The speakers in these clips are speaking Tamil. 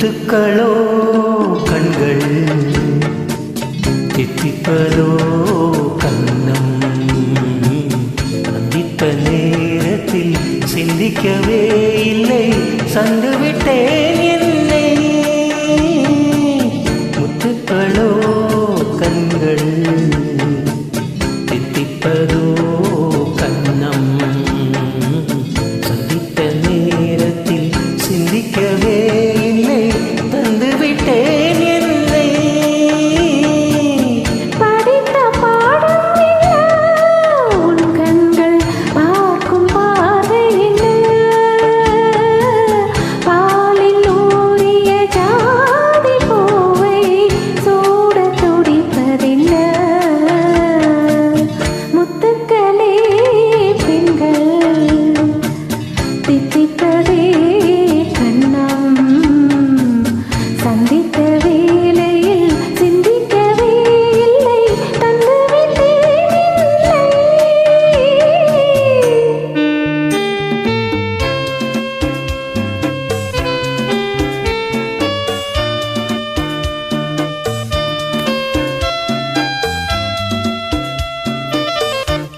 முத்துக்களோ கண்கள் தித்திப்பதோ கண்ணம் சந்தித்த நேரத்தில் சிந்திக்கவே இல்லை சந்துவிட்டேன் என்னை முத்துக்களோ கண்கள் தித்திப்பதோ கண்ணம் சந்தித்த நேரத்தில் சிந்திக்கவே இல்லை தந்துவிட்டேன் என்னை படித்த பாடம் உன் கண்கள் பார்க்கும் பாதை என்ன பாலில் ஊறிய ஜாதி பூவை சூட துடிப்பதென்ன முத்துக்களே பெண்கள் தித்திப்பதே கண்ணம் சந்தித்த வேளையில் சிந்திக்கவே இல்லை தந்துவிட்டேன் இல்லை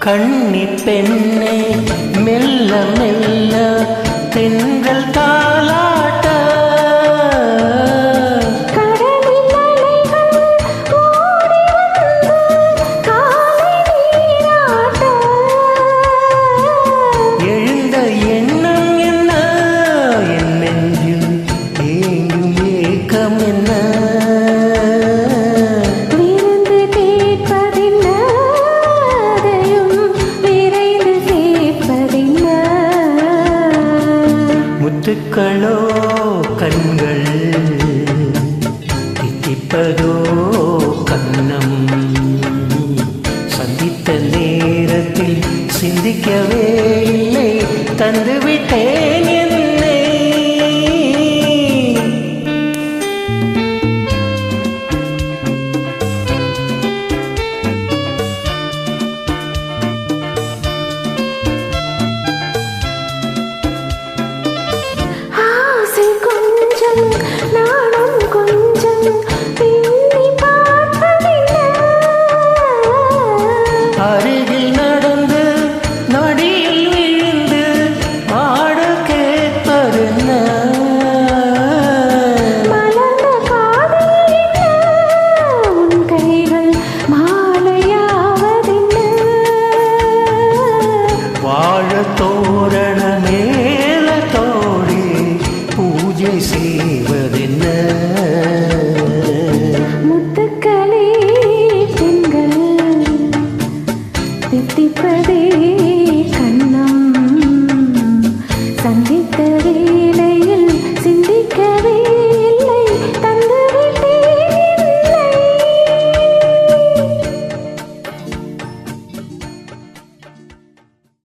கண்ணி பெண்ணை மெல்ல மெல்ல தென்றல் தாலாட்ட கடலில் அலைகள் ஓடி வந்து காலை நீராட்ட எழுந்த எண்ணம் என்ன என் நெஞ்சில் ஏங்கும் ஏக்கம் என்ன விருந்து கேட்பதென்ன அதையும் விரைந்து சேர்ப்பதென்ன முத்துக்களோ கண்கள் தித்திப்பதோ கண்ணம் சந்தித்த நேரத்தில் சிந்திக்கவே இல்லை தந்துவிட்டேன்